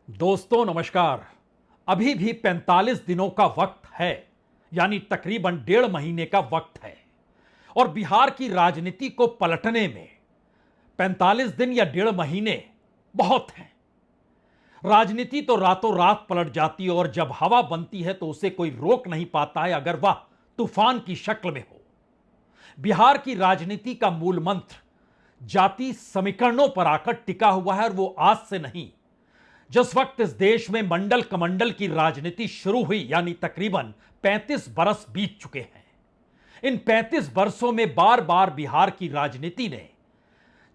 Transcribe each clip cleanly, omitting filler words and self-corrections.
दोस्तों नमस्कार। अभी भी 45 दिनों का वक्त है, यानी तकरीबन 1.5 महीने का वक्त है। और बिहार की राजनीति को पलटने में 45 दिन या 1.5 महीने बहुत हैं। राजनीति तो रातों रात पलट जाती है और जब हवा बनती है तो उसे कोई रोक नहीं पाता है, अगर वह तूफान की शक्ल में हो। बिहार की राजनीति का मूल मंत्र जाति समीकरणों पर आकर टिका हुआ है, और वो आज से नहीं, जिस वक्त इस देश में मंडल कमंडल की राजनीति शुरू हुई, यानी तकरीबन 35 बरस बीत चुके हैं। इन 35 बरसों में बार बार बिहार की राजनीति ने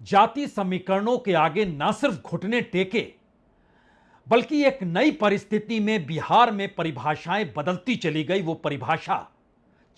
जाति समीकरणों के आगे न सिर्फ घुटने टेके, बल्कि एक नई परिस्थिति में बिहार में परिभाषाएं बदलती चली गई। वो परिभाषा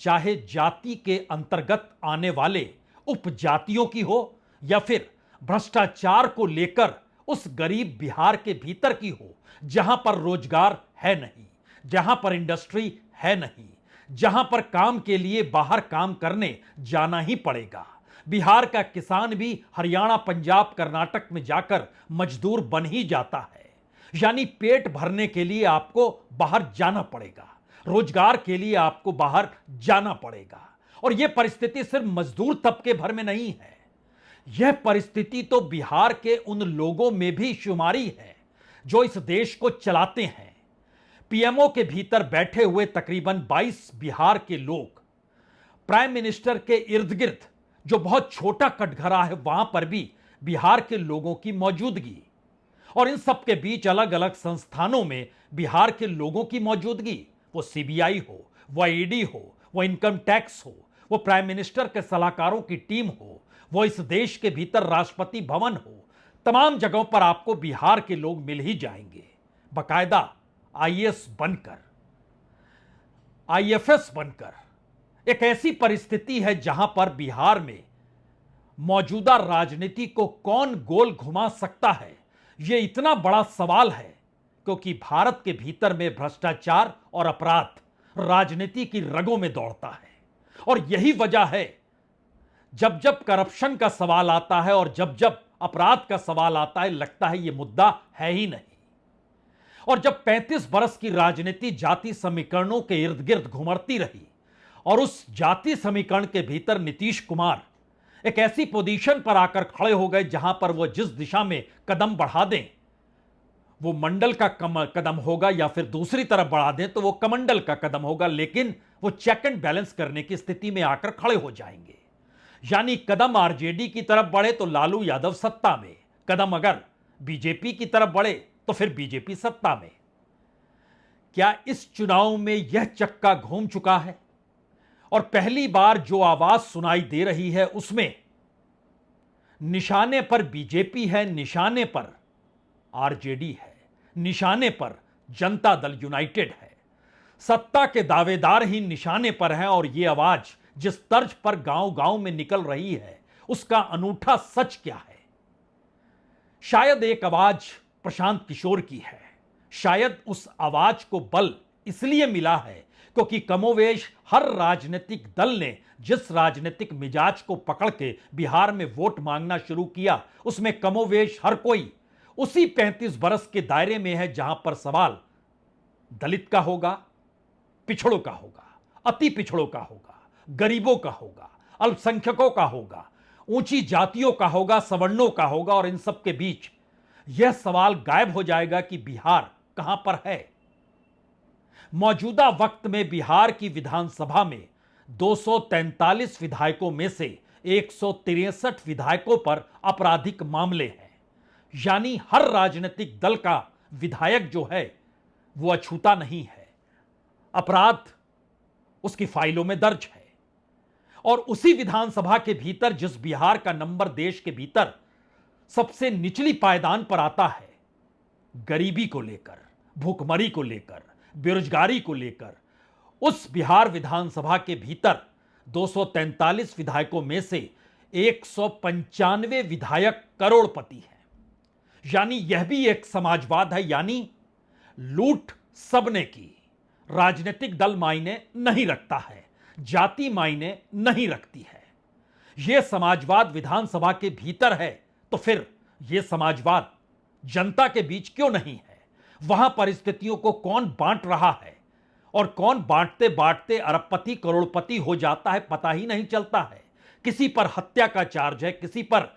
चाहे जाति के अंतर्गत आने वाले उपजातियों की हो या फिर भ्रष्टाचार को लेकर उस गरीब बिहार के भीतर की हो, जहां पर रोजगार है नहीं, जहां पर इंडस्ट्री है नहीं, जहां पर काम के लिए बाहर काम करने जाना ही पड़ेगा। बिहार का किसान भी हरियाणा, पंजाब, कर्नाटक में जाकर मजदूर बन ही जाता है। यानी पेट भरने के लिए आपको बाहर जाना पड़ेगा, रोजगार के लिए आपको बाहर जाना पड़ेगा। और यह परिस्थिति सिर्फ मजदूर तबके भर में नहीं है, यह परिस्थिति तो बिहार के उन लोगों में भी शुमारी है जो इस देश को चलाते हैं। पीएमओ के भीतर बैठे हुए तकरीबन 22 बिहार के लोग, प्राइम मिनिस्टर के इर्द गिर्द जो बहुत छोटा कटघरा है, वहां पर भी बिहार के लोगों की मौजूदगी, और इन सब के बीच अलग अलग संस्थानों में बिहार के लोगों की मौजूदगी, वो सीबीआई हो, वो ईडी हो, वो इनकम टैक्स हो, वो प्राइम मिनिस्टर के सलाहकारों की टीम हो, वो इस देश के भीतर राष्ट्रपति भवन हो, तमाम जगहों पर आपको बिहार के लोग मिल ही जाएंगे। बकायदा आईएएस बनकर, आईएफएस बनकर। एक ऐसी परिस्थिति है जहां पर बिहार में मौजूदा राजनीति को कौन गोल घुमा सकता है, यह इतना बड़ा सवाल है, क्योंकि भारत के भीतर में भ्रष्टाचार और अपराध राजनीति की रगों में दौड़ता है। और यही वजह है, जब जब करप्शन का सवाल आता है और जब जब अपराध का सवाल आता है, लगता है यह मुद्दा है ही नहीं। और जब 35 बरस की राजनीति जाति समीकरणों के इर्द गिर्द घुमरती रही और उस जाति समीकरण के भीतर नीतीश कुमार एक ऐसी पोजीशन पर आकर खड़े हो गए जहां पर वो जिस दिशा में कदम बढ़ा दें, वो मंडल का कदम होगा, या फिर दूसरी तरफ बढ़ा दें तो वो कमंडल का कदम होगा, लेकिन वो चेक एंड बैलेंस करने की स्थिति में आकर खड़े हो जाएंगे। यानी कदम आरजेडी की तरफ बढ़े तो लालू यादव सत्ता में, कदम अगर बीजेपी की तरफ बढ़े तो फिर बीजेपी सत्ता में। क्या इस चुनाव में यह चक्का घूम चुका है? और पहली बार जो आवाज सुनाई दे रही है उसमें निशाने पर बीजेपी है, निशाने पर आरजेडी है, निशाने पर जनता दल यूनाइटेड है। सत्ता के दावेदार ही निशाने पर हैं, और यह आवाज जिस तर्ज पर गांव गांव में निकल रही है, उसका अनूठा सच क्या है? शायद एक आवाज प्रशांत किशोर की है। शायद उस आवाज को बल इसलिए मिला है क्योंकि कमोवेश हर राजनीतिक दल ने जिस राजनीतिक मिजाज को पकड़ के बिहार में वोट मांगना शुरू किया, उसमें कमोवेश हर कोई उसी 35 बरस के दायरे में है, जहां पर सवाल दलित का होगा, पिछड़ों का होगा, अति पिछड़ों का होगा, गरीबों का होगा, अल्पसंख्यकों का होगा, ऊंची जातियों का होगा, सवर्णों का होगा। और इन सब के बीच यह सवाल गायब हो जाएगा कि बिहार कहां पर है। मौजूदा वक्त में बिहार की विधानसभा में 243 विधायकों में से 163 विधायकों पर आपराधिक मामले हैं। यानी हर राजनीतिक दल का विधायक जो है वो अछूता नहीं है, अपराध उसकी फाइलों में दर्ज है। और उसी विधानसभा के भीतर जिस बिहार का नंबर देश के भीतर सबसे निचली पायदान पर आता है, गरीबी को लेकर, भूखमरी को लेकर, बेरोजगारी को लेकर, उस बिहार विधानसभा के भीतर 243 विधायकों में से 195 विधायक करोड़पति हैं। यानी यह भी एक समाजवाद है। यानी लूट सबने की, राजनीतिक दल मायने नहीं रखता है, जाति मायने नहीं रखती है। यह समाजवाद विधानसभा के भीतर है, तो फिर यह समाजवाद जनता के बीच क्यों नहीं है? वहां परिस्थितियों को कौन बांट रहा है और कौन बांटते बांटते अरबपति करोड़पति हो जाता है पता ही नहीं चलता है। किसी पर हत्या का चार्ज है, किसी पर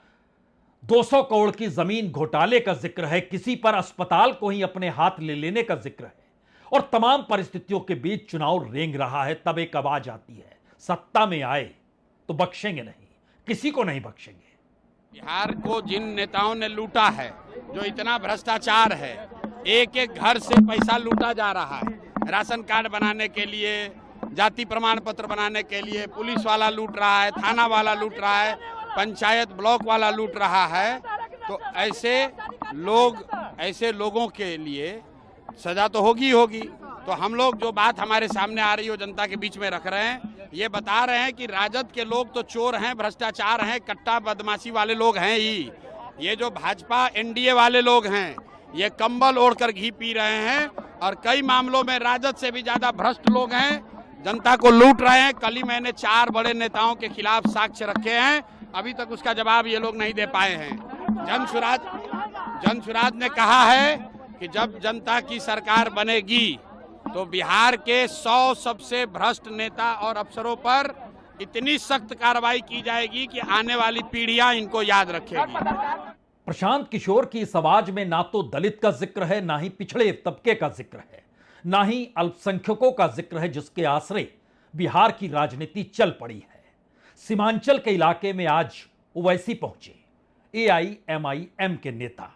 200 करोड़ की जमीन घोटाले का जिक्र है, किसी पर अस्पताल को ही अपने हाथ ले लेने का जिक्र है। और तमाम परिस्थितियों के बीच चुनाव रेंग रहा है। तब एक आवाज आती है, सत्ता में आए तो बख्शेंगे नहीं, किसी को नहीं बख्शेंगे। बिहार को जिन नेताओं ने लूटा है, जो इतना भ्रष्टाचार है, एक एक घर से पैसा लूटा जा रहा है, राशन कार्ड बनाने के लिए, जाति प्रमाण पत्र बनाने के लिए पुलिस वाला लूट रहा है, थाना वाला लूट रहा है, पंचायत ब्लॉक वाला लूट रहा है। तो ऐसे लोगों के लिए सजा तो होगी होगी। तो हम लोग जो बात हमारे सामने आ रही हो जनता के बीच में रख रहे हैं, ये बता रहे हैं कि राजद के लोग तो चोर हैं, भ्रष्टाचार हैं, कट्टा बदमाशी वाले लोग हैं ही। ये जो भाजपा एनडीए वाले लोग हैं, ये कंबल ओढ़कर घी पी रहे हैं और कई मामलों में राजद से भी ज्यादा भ्रष्ट लोग हैं, जनता को लूट रहे हैं। कल ही मैंने 4 बड़े नेताओं के खिलाफ साक्ष्य रखे हैं, अभी तक उसका जवाब ये लोग नहीं दे पाए हैं। जनसुराज ने कहा है कि जब जनता की सरकार बनेगी तो बिहार के 100 सबसे भ्रष्ट नेता और अफसरों पर इतनी सख्त कार्रवाई की जाएगी कि आने वाली पीढ़ियां इनको याद रखेगी। प्रशांत किशोर की इस आवाज में ना तो दलित का जिक्र है, ना ही पिछड़े तबके का जिक्र है, ना ही अल्पसंख्यकों का जिक्र है जिसके आश्रय बिहार की राजनीति चल पड़ी है। सीमांचल के इलाके में आज ओवैसी पहुंचे एआईएमआईएम के नेता,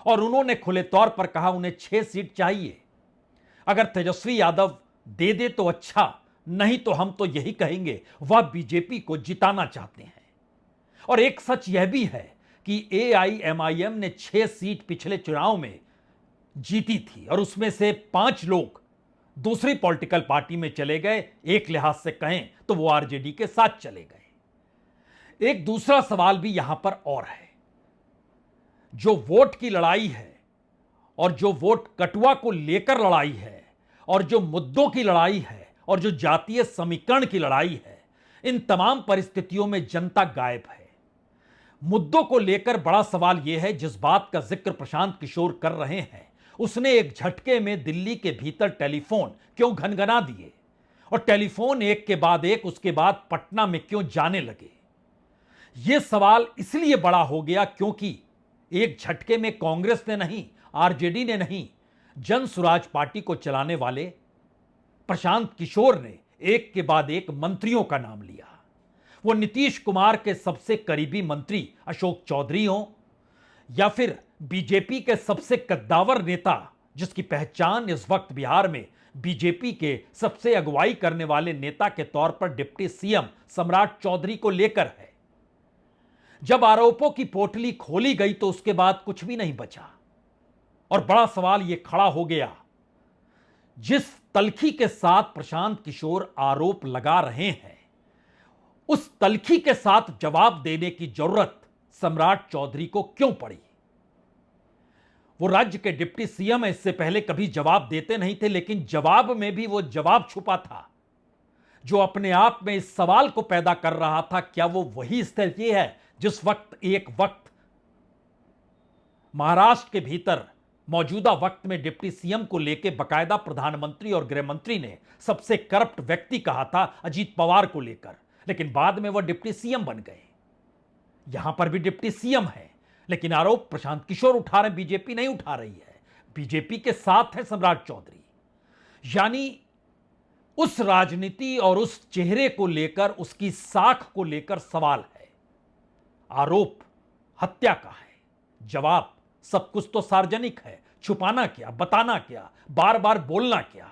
और उन्होंने खुले तौर पर कहा उन्हें 6 सीट चाहिए। अगर तेजस्वी यादव दे दे तो अच्छा, नहीं तो हम तो यही कहेंगे वह बीजेपी को जिताना चाहते हैं। और एक सच यह भी है कि एआईएमआईएम ने 6 सीट पिछले चुनाव में जीती थी और उसमें से 5 लोग दूसरी पॉलिटिकल पार्टी में चले गए। एक लिहाज से कहें तो वो आरजेडी के साथ चले गए। एक दूसरा सवाल भी यहां पर और है, जो वोट की लड़ाई है और जो वोट कटुआ को लेकर लड़ाई है और जो मुद्दों की लड़ाई है और जो जातीय समीकरण की लड़ाई है, इन तमाम परिस्थितियों में जनता गायब है। मुद्दों को लेकर बड़ा सवाल यह है, जिस बात का जिक्र प्रशांत किशोर कर रहे हैं, उसने एक झटके में दिल्ली के भीतर टेलीफोन क्यों घनघना दिए और टेलीफोन एक के बाद एक उसके बाद पटना में क्यों जाने लगे। यह सवाल इसलिए बड़ा हो गया क्योंकि एक झटके में कांग्रेस ने नहीं, आरजेडी ने नहीं, जनसुराज पार्टी को चलाने वाले प्रशांत किशोर ने एक के बाद एक मंत्रियों का नाम लिया। वो नीतीश कुमार के सबसे करीबी मंत्री अशोक चौधरी हों या फिर बीजेपी के सबसे कद्दावर नेता जिसकी पहचान इस वक्त बिहार में बीजेपी के सबसे अगुवाई करने वाले नेता के तौर पर डिप्टी सीएम सम्राट चौधरी को लेकर है। जब आरोपों की पोटली खोली गई तो उसके बाद कुछ भी नहीं बचा और बड़ा सवाल यह खड़ा हो गया, जिस तलखी के साथ प्रशांत किशोर आरोप लगा रहे हैं, उस तलखी के साथ जवाब देने की जरूरत सम्राट चौधरी को क्यों पड़ी। वो राज्य के डिप्टी सीएम है, इससे पहले कभी जवाब देते नहीं थे, लेकिन जवाब में भी वो जवाब छुपा था जो अपने आप में इस सवाल को पैदा कर रहा था, क्या वो वही स्थिति है जिस वक्त एक वक्त महाराष्ट्र के भीतर मौजूदा वक्त में डिप्टी सीएम को लेकर बकायदा प्रधानमंत्री और गृह मंत्री ने सबसे करप्ट व्यक्ति कहा था अजीत पवार को लेकर, लेकिन बाद में वह डिप्टी सीएम बन गए। यहां पर भी डिप्टी सीएम है, लेकिन आरोप प्रशांत किशोर उठा रहे, बीजेपी नहीं उठा रही है। बीजेपी के साथ है सम्राट चौधरी। यानी उस राजनीति और उस चेहरे को लेकर, उसकी साख को लेकर सवाल है। आरोप हत्या का है, जवाब सब कुछ तो सार्वजनिक है, छुपाना क्या, बताना क्या, बार बार बोलना क्या।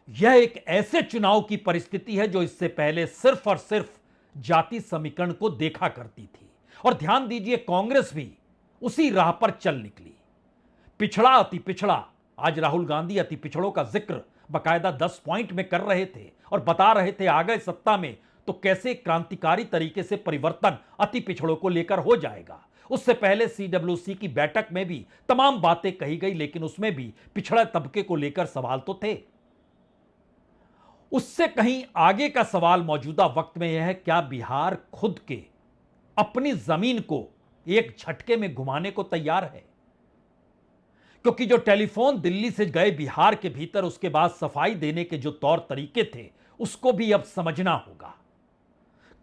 यह एक ऐसे चुनाव की परिस्थिति है जो इससे पहले सिर्फ और सिर्फ जाति समीकरण को देखा करती थी। और ध्यान दीजिए, कांग्रेस भी उसी राह पर चल निकली। पिछड़ा अति पिछड़ा, आज राहुल गांधी अति पिछड़ों का जिक्र बकायदा 10 पॉइंट में कर रहे थे और बता रहे थे आ गए सत्ता में तो कैसे क्रांतिकारी तरीके से परिवर्तन अति पिछड़ों को लेकर हो जाएगा। उससे पहले सीडब्ल्यूसी की बैठक में भी तमाम बातें कही गई, लेकिन उसमें भी पिछड़ा तबके को लेकर सवाल तो थे। उससे कहीं आगे का सवाल मौजूदा वक्त में यह है, क्या बिहार खुद के अपनी जमीन को एक झटके में घुमाने को तैयार है? क्योंकि जो टेलीफोन दिल्ली से गए बिहार के भीतर उसके बाद सफाई देने के जो तौर तरीके थे उसको भी अब समझना होगा।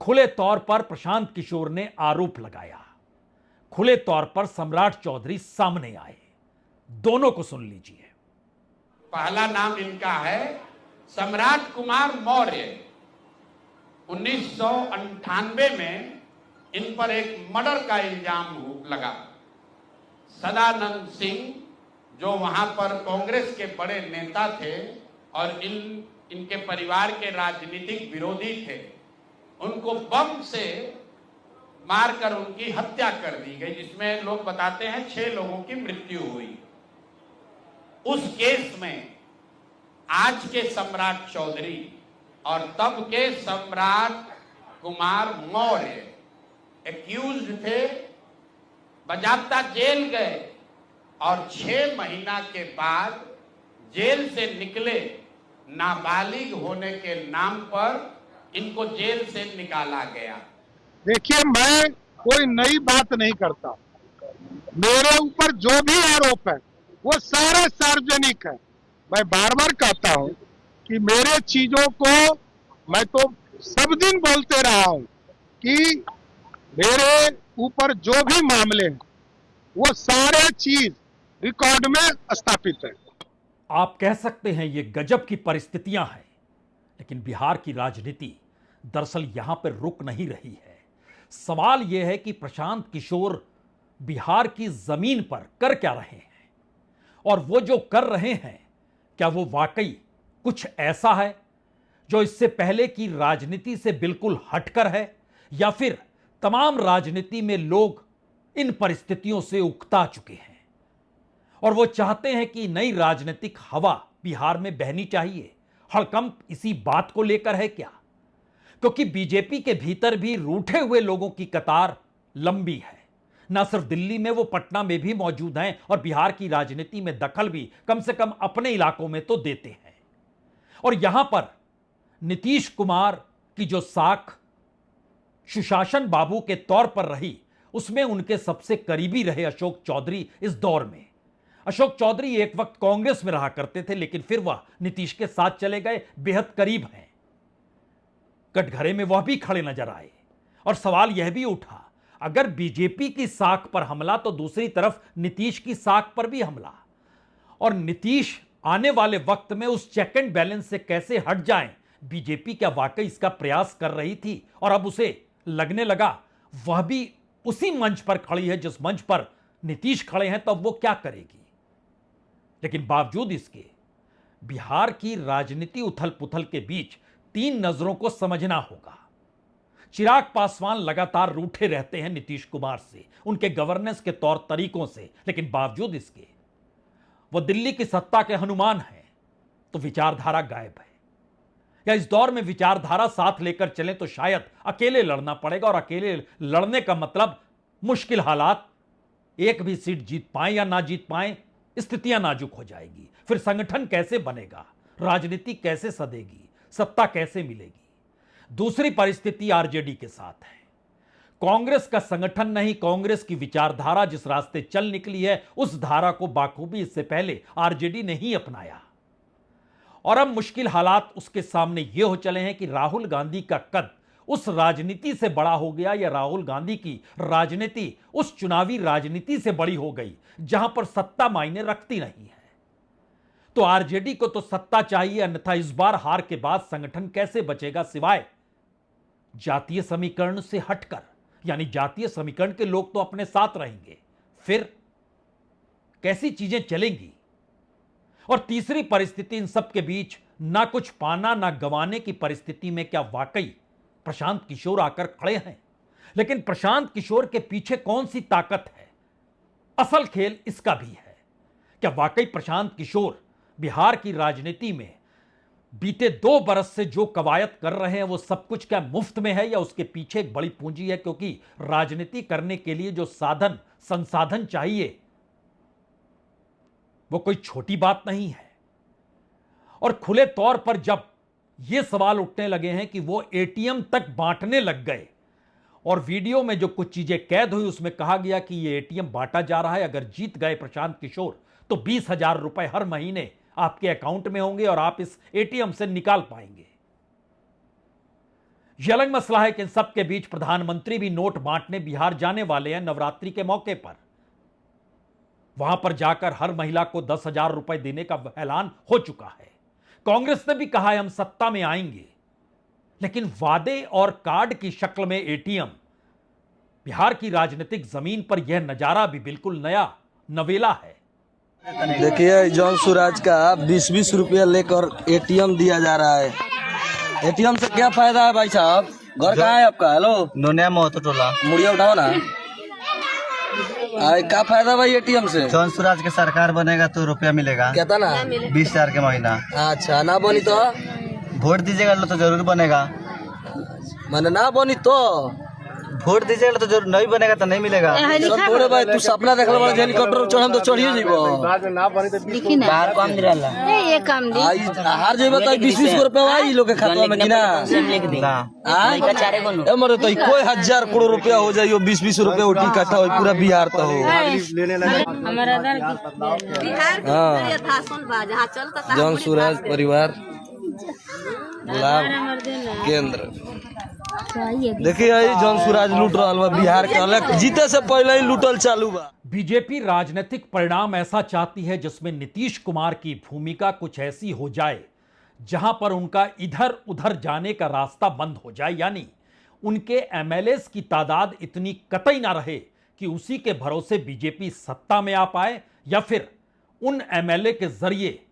खुले तौर पर प्रशांत किशोर ने आरोप लगाया, खुले तौर पर सम्राट चौधरी सामने आए। दोनों को सुन लीजिए। पहला नाम इनका है सम्राट कुमार मौर्य। 1998 में इन पर एक मर्डर का इल्जाम लगा। सदानंद सिंह जो वहां पर कांग्रेस के बड़े नेता थे और इनके परिवार के राजनीतिक विरोधी थे, उनको बम से मारकर उनकी हत्या कर दी गई, जिसमें लोग बताते हैं 6 लोगों की मृत्यु हुई। उस केस में आज के सम्राट चौधरी और तब के सम्राट कुमार मौर्य एक्यूज्ड थे, बजाप्ता जेल गए और 6 महीना के बाद जेल से निकले। नाबालिग होने के नाम पर इनको जेल से निकाला गया। देखिए, मैं कोई नई बात नहीं करता। मेरे ऊपर जो भी आरोप है वो सारे सार्वजनिक है। मैं बार बार कहता हूं कि मेरे चीजों को मैं तो सब दिन बोलते रहा हूं कि मेरे ऊपर जो भी मामले हैं वो सारे चीज रिकॉर्ड में स्थापित है। आप कह सकते हैं ये गजब की परिस्थितियां हैं, लेकिन बिहार की राजनीति दरअसल यहां पर रुक नहीं रही है। सवाल यह है कि प्रशांत किशोर बिहार की जमीन पर कर क्या रहे हैं, और वो जो कर रहे हैं क्या वो वाकई कुछ ऐसा है जो इससे पहले की राजनीति से बिल्कुल हटकर है, या फिर तमाम राजनीति में लोग इन परिस्थितियों से उकता चुके हैं और वो चाहते हैं कि नई राजनीतिक हवा बिहार में बहनी चाहिए। हड़कंप इसी बात को लेकर है क्या? क्योंकि बीजेपी के भीतर भी रूठे हुए लोगों की कतार लंबी है। न सिर्फ दिल्ली में, वो पटना में भी मौजूद हैं और बिहार की राजनीति में दखल भी कम से कम अपने इलाकों में तो देते हैं। और यहां पर नीतीश कुमार की जो साख सुशासन बाबू के तौर पर रही, उसमें उनके सबसे करीबी रहे अशोक चौधरी। इस दौर में अशोक चौधरी एक वक्त कांग्रेस में रहा करते थे, लेकिन फिर वह नीतीश के साथ चले गए, बेहद करीब हैं। कटघरे में वह भी खड़े नजर आए और सवाल यह भी उठा, अगर बीजेपी की साख पर हमला तो दूसरी तरफ नीतीश की साख पर भी हमला, और नीतीश आने वाले वक्त में उस चेक एंड बैलेंस से कैसे हट जाएं। बीजेपी क्या वाकई इसका प्रयास कर रही थी और अब उसे लगने लगा वह भी उसी मंच पर खड़ी है जिस मंच पर नीतीश खड़े हैं, तब वो क्या करेगी? लेकिन बावजूद इसके बिहार की राजनीति उथल पुथल के बीच 3 नजरों को समझना होगा। चिराग पासवान लगातार रूठे रहते हैं नीतीश कुमार से, उनके गवर्नेंस के तौर तरीकों से, लेकिन बावजूद इसके वो दिल्ली की सत्ता के हनुमान हैं, तो विचारधारा गायब है। या इस दौर में विचारधारा साथ लेकर चलें तो शायद अकेले लड़ना पड़ेगा, और अकेले लड़ने का मतलब मुश्किल हालात, एक भी सीट जीत पाए या ना जीत पाए, स्थितियां नाजुक हो जाएगी। फिर संगठन कैसे बनेगा, राजनीति कैसे सदेगी, सत्ता कैसे मिलेगी? दूसरी परिस्थिति आरजेडी के साथ है। कांग्रेस का संगठन नहीं, कांग्रेस की विचारधारा जिस रास्ते चल निकली है उस धारा को बाखूबी इससे पहले आरजेडी ने ही अपनाया, और अब मुश्किल हालात उसके सामने ये हो चले हैं कि राहुल गांधी का कद उस राजनीति से बड़ा हो गया, या राहुल गांधी की राजनीति उस चुनावी राजनीति से बड़ी हो गई जहां पर सत्ता मायने रखती नहीं है। तो आरजेडी को तो सत्ता चाहिए, अन्यथा इस बार हार के बाद संगठन कैसे बचेगा सिवाय जातीय समीकरण से हटकर? यानी जातीय समीकरण के लोग तो अपने साथ रहेंगे, फिर कैसी चीजें चलेंगी? और तीसरी परिस्थिति इन सब के बीच ना कुछ पाना ना गंवाने की परिस्थिति में क्या वाकई प्रशांत किशोर आकर खड़े हैं? लेकिन प्रशांत किशोर के पीछे कौन सी ताकत है? असल खेल इसका भी है। क्या वाकई प्रशांत किशोर बिहार की राजनीति में बीते 2 बरस से जो कवायद कर रहे हैं वो सब कुछ क्या मुफ्त में है, या उसके पीछे एक बड़ी पूंजी है? क्योंकि राजनीति करने के लिए जो साधन संसाधन चाहिए वो कोई छोटी बात नहीं है। और खुले तौर पर जब ये सवाल उठने लगे हैं कि वो एटीएम तक बांटने लग गए, और वीडियो में जो कुछ चीजें कैद हुई उसमें कहा गया कि यह एटीएम बांटा जा रहा है। अगर जीत गए प्रशांत किशोर तो 20,000 रुपए हर महीने आपके अकाउंट में होंगे और आप इस एटीएम से निकाल पाएंगे। यह अलग मसला है कि इन सबके बीच प्रधानमंत्री भी नोट बांटने बिहार जाने वाले हैं नवरात्रि के मौके पर। वहां पर जाकर हर महिला को 10,000 रुपए देने का ऐलान हो चुका है। कांग्रेस ने भी कहा है हम सत्ता में आएंगे, लेकिन वादे और कार्ड की शक्ल में एटीएम, बिहार की राजनीतिक जमीन पर यह नजारा भी बिल्कुल नया नवेला है। देखिए जॉन सूरज का 20-20 रुपया लेकर एटीएम दिया जा रहा है। एटीएम से क्या फायदा है भाई साहब? घर कहाँ है आपका? हेलो, नोनिया मोहतो टोला। मुड़िया उठाओ ना। क्या फायदा भाई एटीएम से? जॉन सूरज के सरकार बनेगा तो रुपया मिलेगा। कहता ना 20,000 के महीना। अच्छा, ना बनी तो वोट दीजिएगा तो जरूर बनेगा। मैंने ना बनी तो वोट दीजिएगा तो जरूर, नहीं बनेगा तो नहीं मिलेगा। थोड़े भाई तू सपना देख लो हेलीकॉप्टर चढ़म तो चढ़िए जीबो। बाहर कम दिला ये काम दी हार जेबे तो 20-20 रुपया आई लोग के खाता में गिना। मरे तो कोई 1,000 करोड़ रुपया हो जाइयो, 20-20 रुपया उठी इकट्ठा हो पूरा बिहार तो हो। हमारा बिहार के था सुन बा जहां चलता था जॉन सूरज परिवार लाभ केंद्र। देखिए जॉन सूरज लूट रहा बा बिहार के, अलग जीते से पहले ही लूटल चालू बा। बीजेपी राजनीतिक परिणाम ऐसा चाहती है जिसमें नीतीश कुमार की भूमिका कुछ ऐसी हो जाए जहां पर उनका इधर उधर जाने का रास्ता बंद हो जाए, यानी उनके एमएलएस की तादाद इतनी कतई ना रहे कि उसी के भरोसे बीजेपी सत्ता में आ पाए, या फिर उन एमएलए के जरिए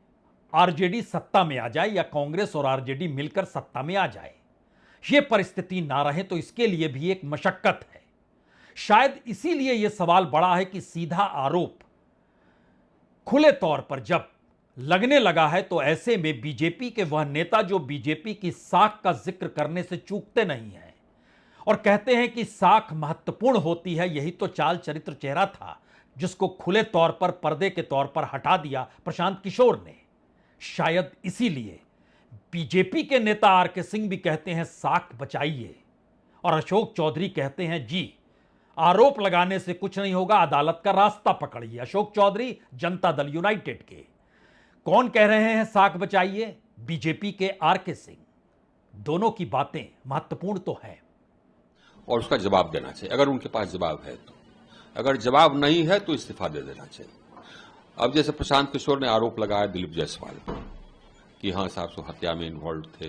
आरजेडी सत्ता में आ जाए या कांग्रेस और आरजेडी मिलकर सत्ता में आ जाए। यह परिस्थिति ना रहे तो इसके लिए भी एक मशक्कत है। शायद इसीलिए यह सवाल बड़ा है कि सीधा आरोप खुले तौर पर जब लगने लगा है तो ऐसे में बीजेपी के वह नेता जो बीजेपी की साख का जिक्र करने से चूकते नहीं हैं और कहते हैं कि साख महत्वपूर्ण होती है, यही तो चाल चरित्र चेहरा था जिसको खुले तौर पर पर्दे के तौर पर हटा दिया प्रशांत किशोर ने। शायद इसीलिए बीजेपी के नेता आर.के. सिंह भी कहते हैं साख बचाइए और अशोक चौधरी कहते हैं जी आरोप लगाने से कुछ नहीं होगा, अदालत का रास्ता पकड़िए। अशोक चौधरी जनता दल यूनाइटेड के। कौन कह रहे हैं साख बचाइए? बीजेपी के आर.के. सिंह। दोनों की बातें महत्वपूर्ण तो है और उसका जवाब देना चाहिए अगर उनके पास जवाब है तो। अगर जवाब नहीं है तो इस्तीफा दे देना चाहिए। अब जैसे प्रशांत किशोर ने आरोप लगाया दिलीप जायसवाल पर कि हाँ साहब सो हत्या में इन्वॉल्व थे,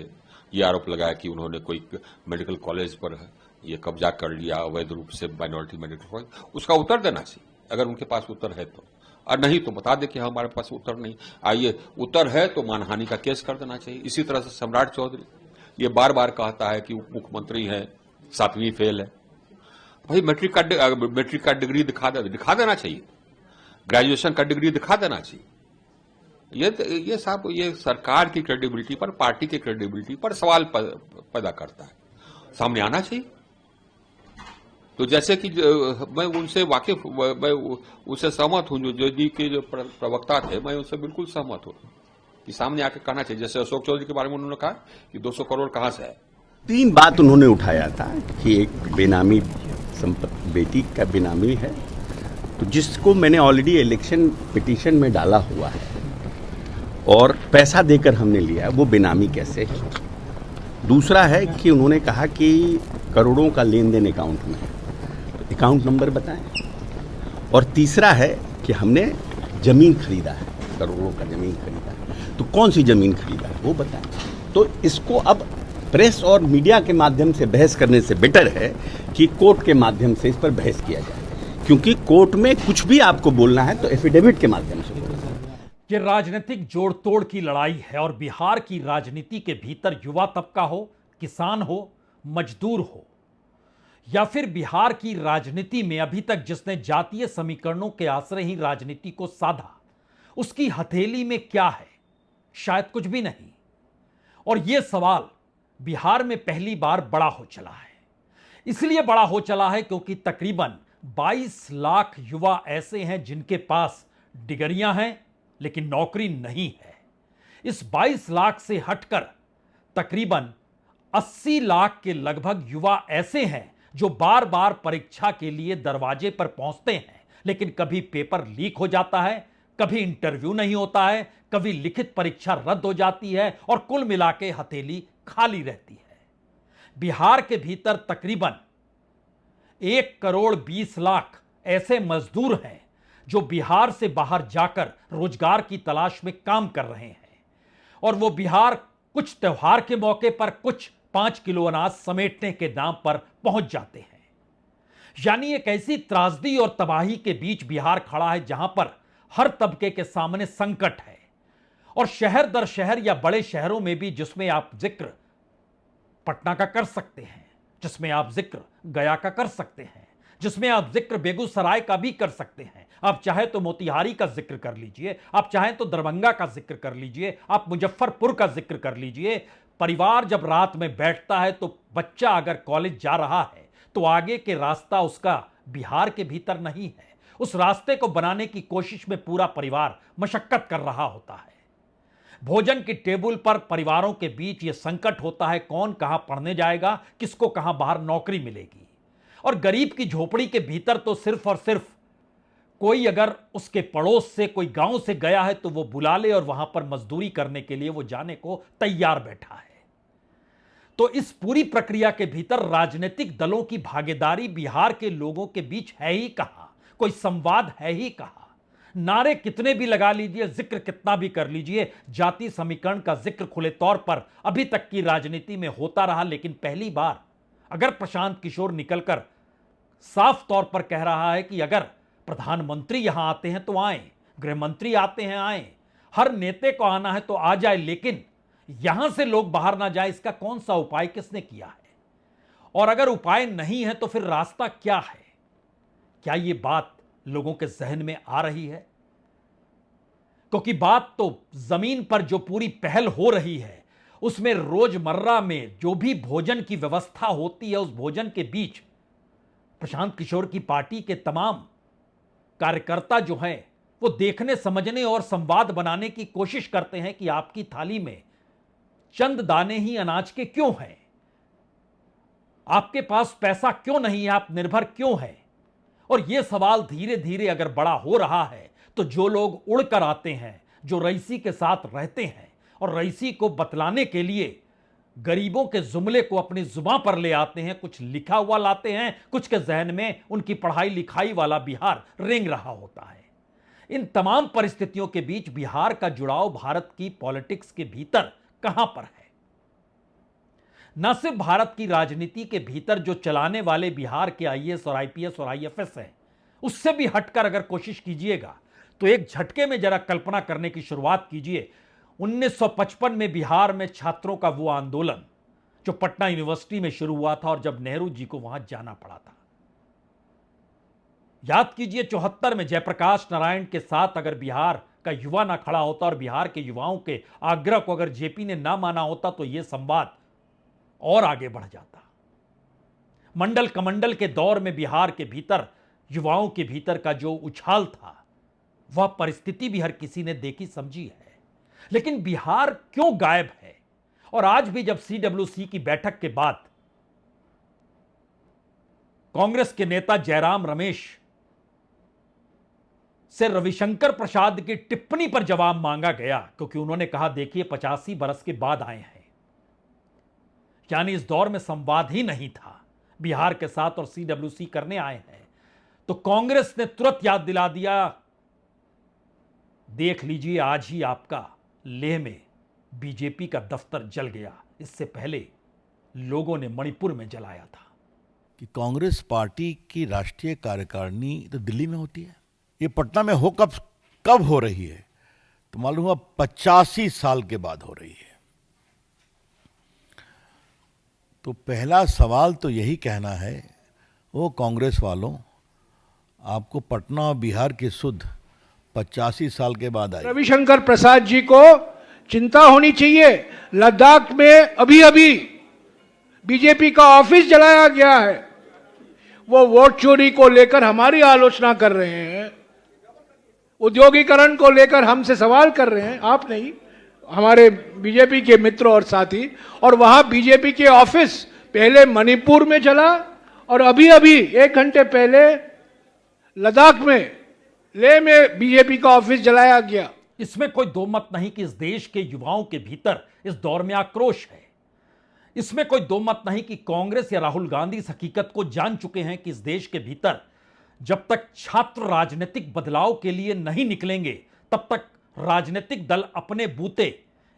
ये आरोप लगाया कि उन्होंने कोई मेडिकल कॉलेज पर ये कब्जा कर लिया अवैध रूप से, माइनॉरिटी मेडिकल कॉलेज। उसका उत्तर देना चाहिए अगर उनके पास उत्तर है तो, और नहीं तो बता दे कि हमारे पास उत्तर नहीं। आइए उत्तर है तो मानहानि का केस कर देना चाहिए। इसी तरह से सम्राट चौधरी ये बार बार कहता है कि उप मुख्यमंत्री है, 7वीं फेल है। भाई मैट्रिक का डिग्री दिखा देना चाहिए, ग्रेजुएशन का डिग्री दिखा देना चाहिए। ये साहब ये सरकार की क्रेडिबिलिटी पर, पार्टी की क्रेडिबिलिटी पर सवाल पैदा करता है, सामने आना चाहिए। तो जैसे कि मैं उनसे वाकिफ, मैं उससे सहमत हूं, जो जी के जो प्रवक्ता थे, मैं उनसे बिल्कुल सहमत हूं कि सामने आकर कहना चाहिए। जैसे अशोक चौधरी के बारे में उन्होंने कहा कि 200 करोड़ कहां से है। 3 बात उन्होंने उठाया था कि एक बेनामी बेटी का बेनामी है, तो जिसको मैंने ऑलरेडी इलेक्शन पिटीशन में डाला हुआ है और पैसा देकर हमने लिया, वो बेनामी कैसे है। दूसरा है कि उन्होंने कहा कि करोड़ों का लेन देन अकाउंट में है, तो अकाउंट नंबर बताएं। और तीसरा है कि हमने जमीन खरीदा है, करोड़ों का जमीन खरीदा है, तो कौन सी जमीन खरीदा है वो बताएं। तो इसको अब प्रेस और मीडिया के माध्यम से बहस करने से बेटर है कि कोर्ट के माध्यम से इस पर बहस किया जाए, क्योंकि कोर्ट में कुछ भी आपको बोलना है तो एफिडेविट के माध्यम से बोलना है। ये राजनीतिक जोड़ तोड़ की लड़ाई है और बिहार की राजनीति के भीतर युवा तबका हो, किसान हो, मजदूर हो, या फिर बिहार की राजनीति में अभी तक जिसने जातीय समीकरणों के आश्रय ही राजनीति को साधा, उसकी हथेली में क्या है? शायद कुछ भी नहीं। और यह सवाल बिहार में पहली बार बड़ा हो चला है। इसलिए बड़ा हो चला है क्योंकि तकरीबन 22 लाख युवा ऐसे हैं जिनके पास डिग्रियां हैं लेकिन नौकरी नहीं है। इस 22 लाख से हटकर तकरीबन 80 लाख के लगभग युवा ऐसे हैं जो बार बार परीक्षा के लिए दरवाजे पर पहुंचते हैं, लेकिन कभी पेपर लीक हो जाता है, कभी इंटरव्यू नहीं होता है, कभी लिखित परीक्षा रद्द हो जाती है और कुल मिला के हथेली खाली रहती है। बिहार के भीतर तकरीबन 1,20,00,000 ऐसे मजदूर हैं जो बिहार से बाहर जाकर रोजगार की तलाश में काम कर रहे हैं, और वो बिहार कुछ त्योहार के मौके पर कुछ 5 किलो अनाज समेटने के नाम पर पहुंच जाते हैं। यानी एक ऐसी त्रासदी और तबाही के बीच बिहार खड़ा है जहां पर हर तबके के सामने संकट है, और शहर दर शहर या बड़े शहरों में भी, जिसमें आप जिक्र पटना का कर सकते हैं, जिसमें आप जिक्र गया का कर सकते हैं, जिसमें आप जिक्र बेगूसराय का भी कर सकते हैं, आप चाहे तो मोतिहारी का जिक्र कर लीजिए, आप चाहें तो दरभंगा का जिक्र कर लीजिए, आप मुजफ्फरपुर का जिक्र कर लीजिए। परिवार जब रात में बैठता है तो बच्चा अगर कॉलेज जा रहा है तो आगे के रास्ता उसका बिहार के भीतर नहीं है। उस रास्ते को बनाने की कोशिश में पूरा परिवार मशक्कत कर रहा होता है। भोजन की टेबल पर परिवारों के बीच यह संकट होता है, कौन कहां पढ़ने जाएगा, किसको कहां बाहर नौकरी मिलेगी। और गरीब की झोपड़ी के भीतर तो सिर्फ और सिर्फ कोई अगर उसके पड़ोस से, कोई गांव से गया है तो वो बुला ले और वहां पर मजदूरी करने के लिए वो जाने को तैयार बैठा है। तो इस पूरी प्रक्रिया के भीतर राजनीतिक दलों की भागीदारी बिहार के लोगों के बीच है ही कहां, कोई संवाद है ही कहां। नारे कितने भी लगा लीजिए, जिक्र कितना भी कर लीजिए, जाति समीकरण का जिक्र खुले तौर पर अभी तक की राजनीति में होता रहा, लेकिन पहली बार अगर प्रशांत किशोर निकलकर साफ तौर पर कह रहा है कि अगर प्रधानमंत्री यहां आते हैं तो आए, गृह मंत्री आते हैं आए, हर नेता को आना है तो आ जाए, लेकिन यहां से लोग बाहर ना जाए, इसका कौन सा उपाय किसने किया है? और अगर उपाय नहीं है तो फिर रास्ता क्या है? क्या यह बात लोगों के जहन में आ रही है? क्योंकि बात तो जमीन पर जो पूरी पहल हो रही है उसमें रोजमर्रा में जो भी भोजन की व्यवस्था होती है, उस भोजन के बीच प्रशांत किशोर की पार्टी के तमाम कार्यकर्ता जो हैं वो देखने, समझने और संवाद बनाने की कोशिश करते हैं कि आपकी थाली में चंद दाने ही अनाज के क्यों हैं, आपके पास पैसा क्यों नहीं है, आप निर्भर क्यों हैं। और यह सवाल धीरे धीरे अगर बड़ा हो रहा है तो जो लोग उड़कर आते हैं, जो रईसी के साथ रहते हैं और रईसी को बतलाने के लिए गरीबों के जुमले को अपनी जुबान पर ले आते हैं, कुछ लिखा हुआ लाते हैं, कुछ के जहन में उनकी पढ़ाई लिखाई वाला बिहार रेंग रहा होता है। इन तमाम परिस्थितियों के बीच बिहार का जुड़ाव भारत की पॉलिटिक्स के भीतर कहां पर है? न सिर्फ भारत की राजनीति के भीतर जो चलाने वाले बिहार के आईएएस और आईपीएस और आईएफएस हैं, उससे भी हटकर अगर कोशिश कीजिएगा तो एक झटके में जरा कल्पना करने की शुरुआत कीजिए। 1955 में बिहार में छात्रों का वो आंदोलन जो पटना यूनिवर्सिटी में शुरू हुआ था और जब नेहरू जी को वहां जाना पड़ा था। याद कीजिए 74 में जयप्रकाश नारायण के साथ अगर बिहार का युवा ना खड़ा होता और बिहार के युवाओं के आग्रह को अगर जेपी ने ना माना होता तो यह संवाद और आगे बढ़ जाता। मंडल कमंडल के दौर में बिहार के भीतर युवाओं के भीतर का जो उछाल था, वह परिस्थिति भी हर किसी ने देखी समझी है। लेकिन बिहार क्यों गायब है? और आज भी जब सीडब्ल्यूसी की बैठक के बाद कांग्रेस के नेता जयराम रमेश से रविशंकर प्रसाद की टिप्पणी पर जवाब मांगा गया, क्योंकि उन्होंने कहा देखिए 85 बरस के बाद आए हैं, यानी इस दौर में संवाद ही नहीं था बिहार के साथ और सीडब्ल्यूसी करने आए हैं। तो कांग्रेस ने तुरंत याद दिला दिया, देख लीजिए आज ही आपका लेह में बीजेपी का दफ्तर जल गया, इससे पहले लोगों ने मणिपुर में जलाया था। कि कांग्रेस पार्टी की राष्ट्रीय कार्यकारिणी तो दिल्ली में होती है, ये पटना में हो कब हो रही है? तो मालूम हुआ 85 साल के बाद हो रही है। तो पहला सवाल तो यही कहना है, वो कांग्रेस वालों, आपको पटना और बिहार की सुध 85 साल के बाद आई। रविशंकर प्रसाद जी को चिंता होनी चाहिए। लद्दाख में अभी अभी बीजेपी का ऑफिस जलाया गया है, वो वोट चोरी को लेकर हमारी आलोचना कर रहे हैं, उद्योगीकरण को लेकर हमसे सवाल कर रहे हैं, आप नहीं, हमारे बीजेपी के मित्र और साथी। और वहां बीजेपी के ऑफिस पहले मणिपुर में जला और अभी अभी 1 घंटे पहले लद्दाख में लेह में बीजेपी का ऑफिस जलाया गया। इसमें कोई दो मत नहीं कि इस देश के युवाओं के भीतर इस दौर में आक्रोश है। इसमें कोई दो मत नहीं कि कांग्रेस या राहुल गांधी इस हकीकत को जान चुके हैं कि इस देश के भीतर जब तक छात्र राजनीतिक बदलाव के लिए नहीं निकलेंगे तब तक राजनीतिक दल अपने बूते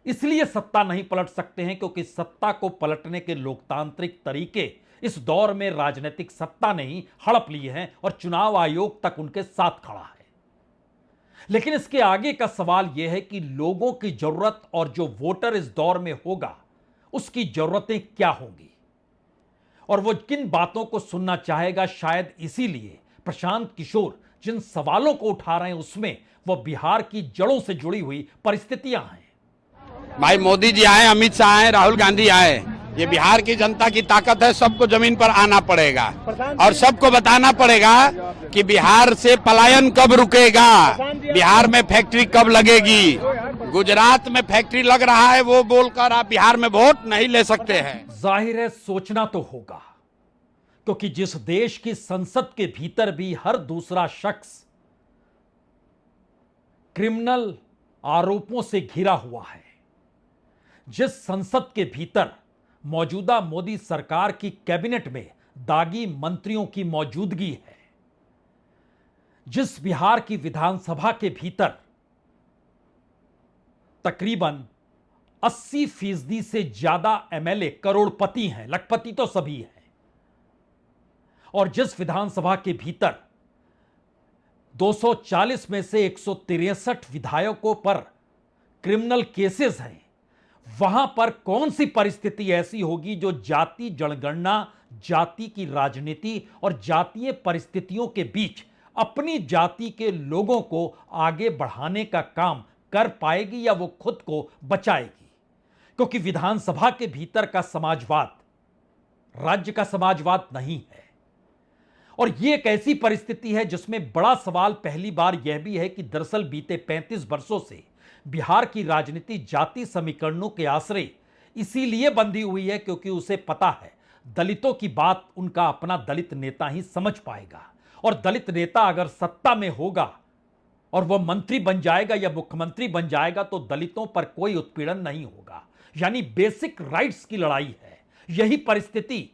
इसलिए सत्ता नहीं पलट सकते हैं क्योंकि सत्ता को पलटने के लोकतांत्रिक तरीके इस दौर में राजनीतिक सत्ता ने ही हड़प लिए हैं और चुनाव आयोग तक उनके साथ खड़ा है। लेकिन इसके आगे का सवाल यह है कि लोगों की जरूरत और जो वोटर इस दौर में होगा उसकी जरूरतें क्या होंगी और वो किन बातों को सुनना चाहेगा। शायद इसीलिए प्रशांत किशोर जिन सवालों को उठा रहे हैं उसमें वो बिहार की जड़ों से जुड़ी हुई परिस्थितियां हैं। भाई मोदी जी आए, अमित शाह आए, राहुल गांधी आए, ये बिहार की जनता की ताकत है। सबको जमीन पर आना पड़ेगा और सबको बताना पड़ेगा कि बिहार से पलायन कब रुकेगा, बिहार में फैक्ट्री कब लगेगी। गुजरात में फैक्ट्री लग रहा है वो बोलकर आप बिहार में वोट नहीं ले सकते हैं। जाहिर है सोचना तो होगा क्योंकि जिस देश की संसद के भीतर भी हर दूसरा शख्स क्रिमिनल आरोपों से घिरा हुआ है, जिस संसद के भीतर मौजूदा मोदी सरकार की कैबिनेट में दागी मंत्रियों की मौजूदगी है, जिस बिहार की विधानसभा के भीतर तकरीबन 80% से ज्यादा एमएलए करोड़पति हैं, लखपति तो सभी हैं, और जिस विधानसभा के भीतर 240 में से 163 विधायकों पर क्रिमिनल केसेस हैं, वहां पर कौन सी परिस्थिति ऐसी होगी जो जाति जनगणना, जाति की राजनीति और जातीय परिस्थितियों के बीच अपनी जाति के लोगों को आगे बढ़ाने का काम कर पाएगी या वो खुद को बचाएगी। क्योंकि विधानसभा के भीतर का समाजवाद राज्य का समाजवाद नहीं है और यह एक ऐसी परिस्थिति है जिसमें बड़ा सवाल पहली बार यह भी है कि दरअसल बीते 35 वर्षों से बिहार की राजनीति जाति समीकरणों के आश्रय इसीलिए बंधी हुई है क्योंकि उसे पता है दलितों की बात उनका अपना दलित नेता ही समझ पाएगा और दलित नेता अगर सत्ता में होगा और वह मंत्री बन जाएगा या मुख्यमंत्री बन जाएगा तो दलितों पर कोई उत्पीड़न नहीं होगा, यानी बेसिक राइट्स की लड़ाई है। यही परिस्थिति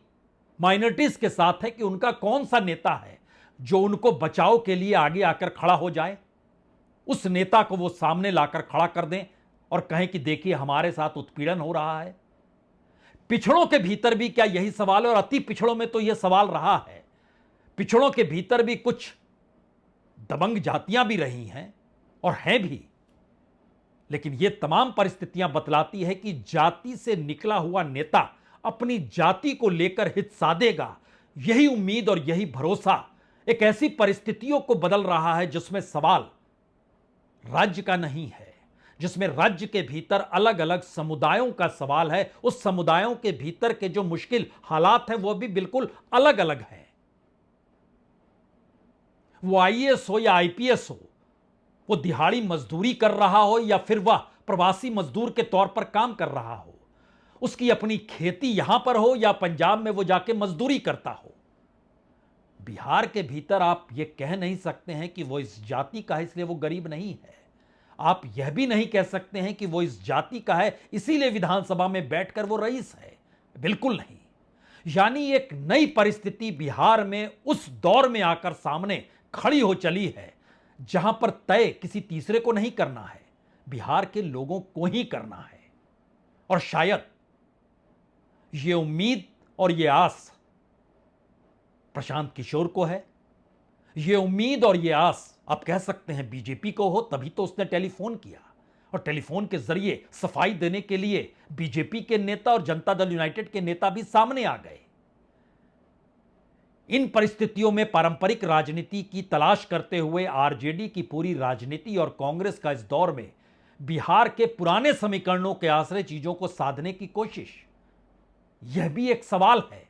माइनॉरिटीज के साथ है कि उनका कौन सा नेता है जो उनको बचाव के लिए आगे आकर खड़ा हो जाए, उस नेता को वो सामने लाकर खड़ा कर दें और कहें कि देखिए हमारे साथ उत्पीड़न हो रहा है। पिछड़ों के भीतर भी क्या यही सवाल है और अति पिछड़ों में तो यह सवाल रहा है। पिछड़ों के भीतर भी कुछ दबंग जातियां भी रही हैं और हैं भी, लेकिन यह तमाम परिस्थितियां बतलाती है कि जाति से निकला हुआ नेता अपनी जाति को लेकर हित साधेगा। यही उम्मीद और यही भरोसा एक ऐसी परिस्थितियों को बदल रहा है जिसमें सवाल राज्य का नहीं है, जिसमें राज्य के भीतर अलग अलग समुदायों का सवाल है। उस समुदायों के भीतर के जो मुश्किल हालात हैं वो भी बिल्कुल अलग अलग हैं। वो आईएएस हो या आईपीएस हो, वो दिहाड़ी मजदूरी कर रहा हो या फिर वह प्रवासी मजदूर के तौर पर काम कर रहा हो, उसकी अपनी खेती यहां पर हो या पंजाब में वो जाके मजदूरी करता हो, बिहार के भीतर आप ये कह नहीं सकते हैं कि वो इस जाति का है इसलिए वो गरीब नहीं है। आप यह भी नहीं कह सकते हैं कि वो इस जाति का है इसीलिए विधानसभा में बैठकर वो रईस है, बिल्कुल नहीं। यानी एक नई परिस्थिति बिहार में उस दौर में आकर सामने खड़ी हो चली है जहां पर तय किसी तीसरे को नहीं करना है, बिहार के लोगों को ही करना है। और शायद ये उम्मीद और ये आस प्रशांत किशोर को है, ये उम्मीद और ये आस आप कह सकते हैं बीजेपी को हो, तभी तो उसने टेलीफोन किया और टेलीफोन के जरिए सफाई देने के लिए बीजेपी के नेता और जनता दल यूनाइटेड के नेता भी सामने आ गए। इन परिस्थितियों में पारंपरिक राजनीति की तलाश करते हुए आरजेडी की पूरी राजनीति और कांग्रेस का इस दौर में बिहार के पुराने समीकरणों के आश्रय चीजों को साधने की कोशिश, यह भी एक सवाल है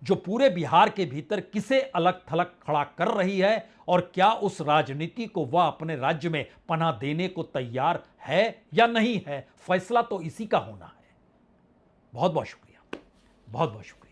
जो पूरे बिहार के भीतर किसे अलग थलग खड़ा कर रही है और क्या उस राजनीति को वह अपने राज्य में पनाह देने को तैयार है या नहीं है। फैसला तो इसी का होना है। बहुत बहुत शुक्रिया, बहुत बहुत शुक्रिया।